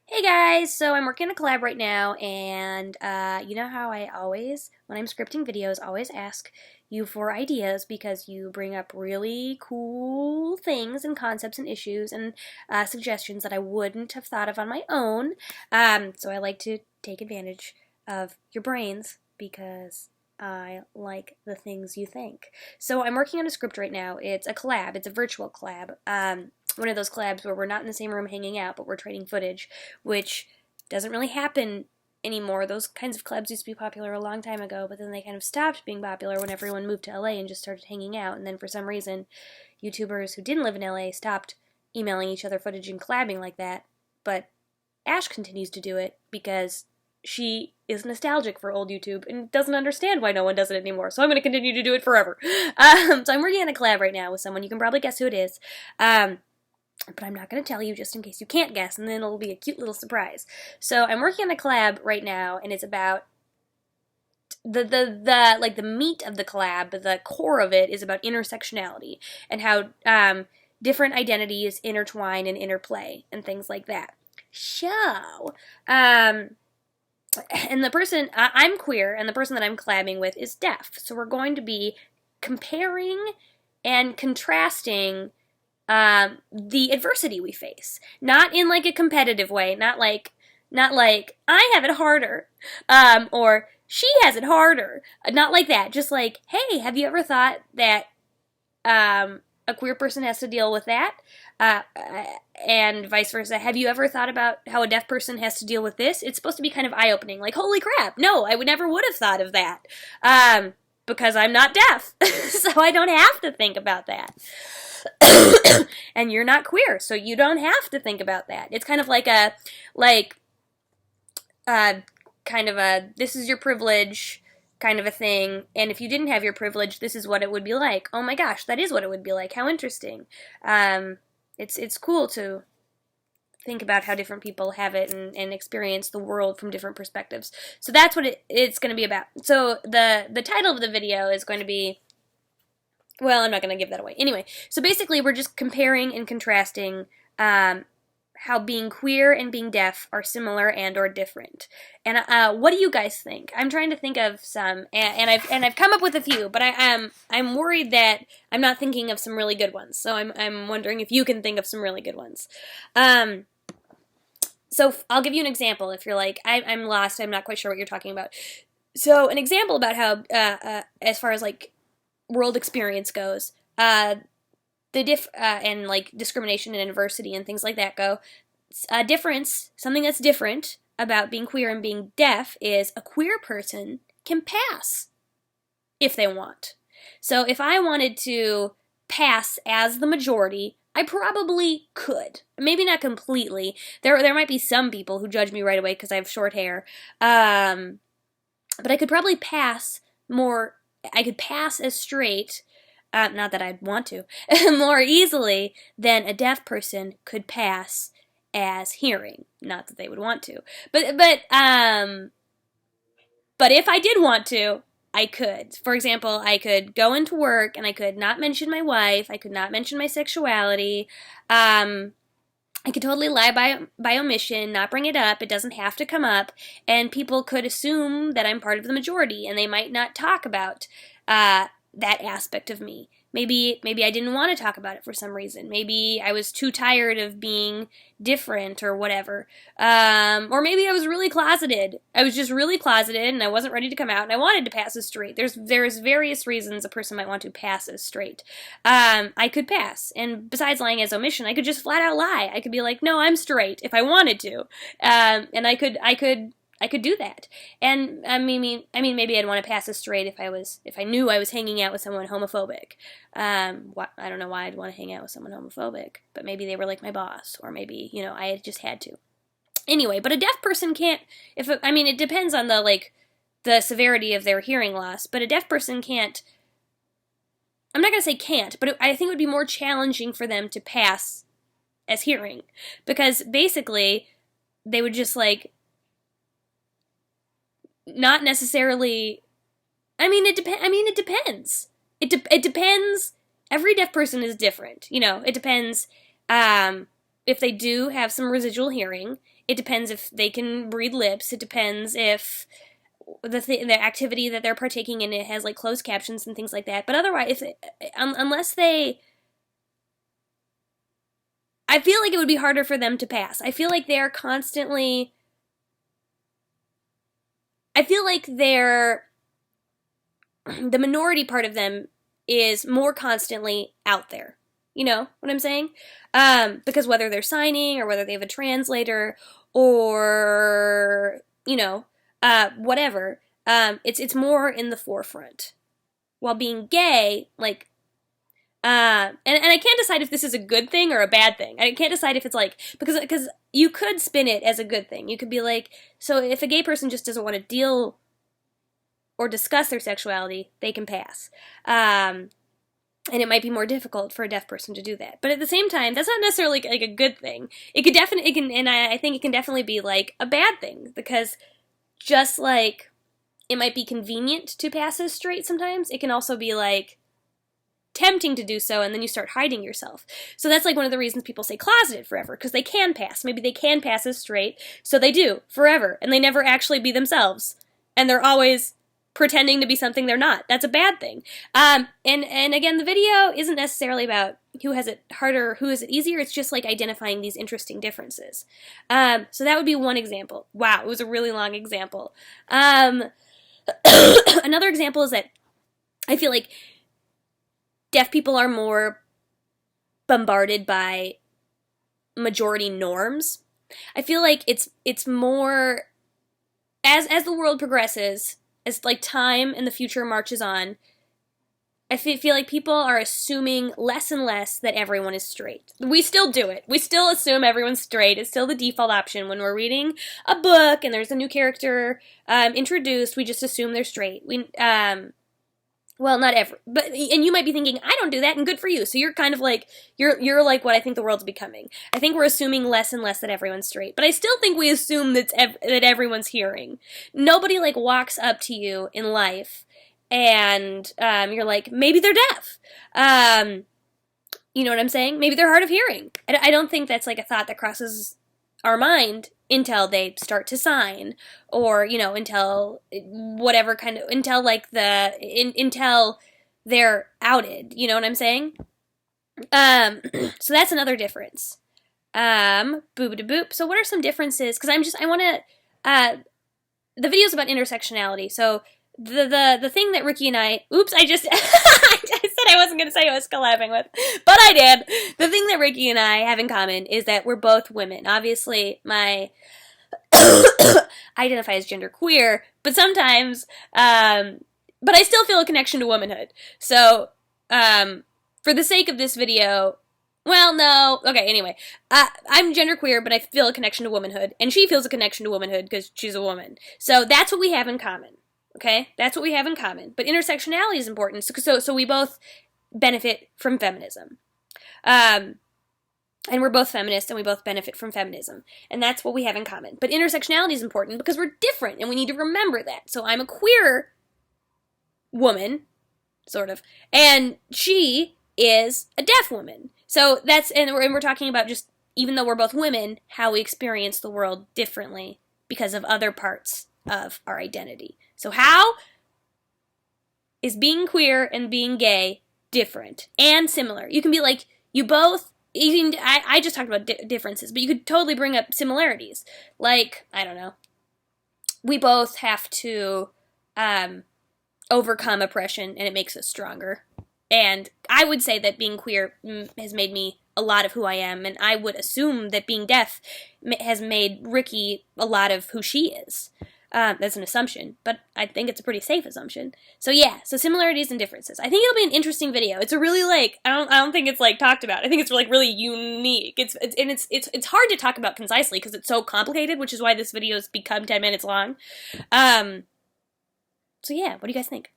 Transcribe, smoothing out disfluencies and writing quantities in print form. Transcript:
Hey guys, so I'm working on a collab right now, and you know how I always, when I'm scripting videos, always ask you for ideas because you bring up really cool things and concepts and issues and suggestions that I wouldn't have thought of on my own. So I like to take advantage of your brains because I like the things you think. So I'm working on a script right now. It's a collab. It's a virtual collab. One of those collabs where we're not in the same room hanging out, but we're trading footage, which doesn't really happen anymore. Those kinds of clubs used to be popular a long time ago, but then they kind of stopped being popular when everyone moved to LA and just started hanging out. And then for some reason, YouTubers who didn't live in LA stopped emailing each other footage and collabing like that. But Ash continues to do it because she is nostalgic for old YouTube and doesn't understand why no one does it anymore. So I'm going to continue to do it forever. So I'm working on a collab right now with someone. You can probably guess who it is. But I'm not going to tell you just in case you can't guess, and then it'll be a cute little surprise. So I'm working on a collab right now, and it's about the meat of the collab, the core of it is about intersectionality and how different identities intertwine and interplay and things like that. So, and the person I'm queer, and the person that I'm collabing with is deaf. So we're going to be comparing and contrasting the adversity we face, not in like a competitive way, not like I have it harder, or she has it harder, not like that. Just like, hey, have you ever thought that a queer person has to deal with that, and vice versa? Have you ever thought about how a deaf person has to deal with this? It's supposed to be kind of eye-opening, like, holy crap, no, I would never would have thought of that, because I'm not deaf, so I don't have to think about that. And you're not queer, so you don't have to think about that. It's kind of like kind of a this is your privilege kind of a thing, and if you didn't have your privilege, this is what it would be like. Oh my gosh, that is what it would be like. How interesting. It's cool to think about how different people have it and experience the world from different perspectives. So that's what it's going to be about. So the title of the video is going to be, well, I'm not going to give that away. Anyway, so basically we're just comparing and contrasting how being queer and being deaf are similar and or different. And what do you guys think? I'm trying to think of some, and I've come up with a few, but I'm worried that I'm not thinking of some really good ones. So I'm wondering if you can think of some really good ones. So I'll give you an example. If you're like, I'm lost, I'm not quite sure what you're talking about. So an example about how, as far as like world experience goes, and like discrimination and adversity and things like that go, a difference, something that's different about being queer and being deaf is a queer person can pass if they want. So if I wanted to pass as the majority, I probably could. Maybe not completely. There might be some people who judge me right away because I have short hair. But I could probably pass more. I could pass as straight, not that I'd want to, more easily than a deaf person could pass as hearing. Not that they would want to. But if I did want to, I could. For example, I could go into work and I could not mention my wife. I could not mention my sexuality. I could totally lie by omission, not bring it up. It doesn't have to come up. And people could assume that I'm part of the majority, and they might not talk about that aspect of me. Maybe I didn't want to talk about it for some reason. Maybe I was too tired of being different or whatever. Or maybe I was really closeted. I was just really closeted and I wasn't ready to come out and I wanted to pass as straight. There's various reasons a person might want to pass as straight. I could pass. And besides lying as omission, I could just flat out lie. I could be like, no, I'm straight if I wanted to. And I could do that. And I mean, maybe I'd want to pass as straight if I knew I was hanging out with someone homophobic. I don't know why I'd want to hang out with someone homophobic, but maybe they were like my boss, or maybe, I just had to. Anyway, but a deaf person can't, it depends on the severity of their hearing loss, but a deaf person can't, I'm not going to say can't, but I think it would be more challenging for them to pass as hearing, because basically they would just not necessarily. It depends. It depends. Every deaf person is different. It depends. if they do have some residual hearing. It depends if they can read lips. It depends if the activity that they're partaking in it has like closed captions and things like that. But otherwise, unless they, I feel like it would be harder for them to pass. I feel like they're constantly, I feel like they're, the minority part of them is more constantly out there. You know what I'm saying? Because whether they're signing or whether they have a translator or, you know, whatever, it's more in the forefront. While being gay, like, and I can't decide if this is a good thing or a bad thing. I can't decide if it's like, because you could spin it as a good thing. You could be like, so if a gay person just doesn't want to deal or discuss their sexuality, they can pass. And it might be more difficult for a deaf person to do that. But at the same time, that's not necessarily like a good thing. It could definitely, and I think it can definitely be like a bad thing, because just like it might be convenient to pass as straight sometimes, it can also be like tempting to do so, and then you start hiding yourself. So that's like one of the reasons people say closeted forever, because they can pass. Maybe they can pass as straight, so they do forever, and they never actually be themselves. And they're always pretending to be something they're not. That's a bad thing. And again, the video isn't necessarily about who has it harder, who has it easier. It's just like identifying these interesting differences. So that would be one example. Wow, it was a really long example. Another example is that I feel like deaf people are more bombarded by majority norms. I feel like it's more, as the world progresses, as like time and the future marches on, I feel like people are assuming less and less that everyone is straight. We still do it. We still assume everyone's straight. It's still the default option when we're reading a book and there's a new character introduced. We just assume they're straight. Well, not ever, but, and you might be thinking, I don't do that, and good for you. So you're kind of like, you're like what I think the world's becoming. I think we're assuming less and less that everyone's straight, but I still think we assume that everyone's hearing. Nobody like walks up to you in life, and you're like, maybe they're deaf. You know what I'm saying? Maybe they're hard of hearing. I don't think that's like a thought that crosses our mind until they start to sign, or, you know, until whatever kind of, until like until they're outed, you know what I'm saying? So that's another difference. Boop-a-da-boop. So what are some differences? Because I want to, the video's about intersectionality, so the thing that Ricky and I, oops, I just, I said I wasn't going to say I was collabing with, but I did. The thing that Ricky and I have in common is that we're both women. Obviously, I identify as genderqueer, but sometimes, but I still feel a connection to womanhood. So, for the sake of this video, well, no, okay, anyway, I'm genderqueer, but I feel a connection to womanhood, and she feels a connection to womanhood because she's a woman. So that's what we have in common. Okay, that's what we have in common. But intersectionality is important, so we both benefit from feminism. And we're both feminists, and we both benefit from feminism. And that's what we have in common. But intersectionality is important because we're different, and we need to remember that. So I'm a queer woman, sort of, and she is a deaf woman. So that's, and we're talking about just, even though we're both women, how we experience the world differently because of other parts of our identity. So how is being queer and being gay different and similar? You can be like, you both, even, I just talked about differences, but you could totally bring up similarities. Like, I don't know, we both have to overcome oppression, and it makes us stronger. And I would say that being queer has made me a lot of who I am, and I would assume that being deaf has made Ricky a lot of who she is. That's an assumption, but I think it's a pretty safe assumption. So yeah, so similarities and differences. I think it'll be an interesting video. It's a really, like, I don't think it's like talked about. I think it's like really unique. It's hard to talk about concisely because it's so complicated, which is why this video has become 10 minutes long. So yeah, what do you guys think?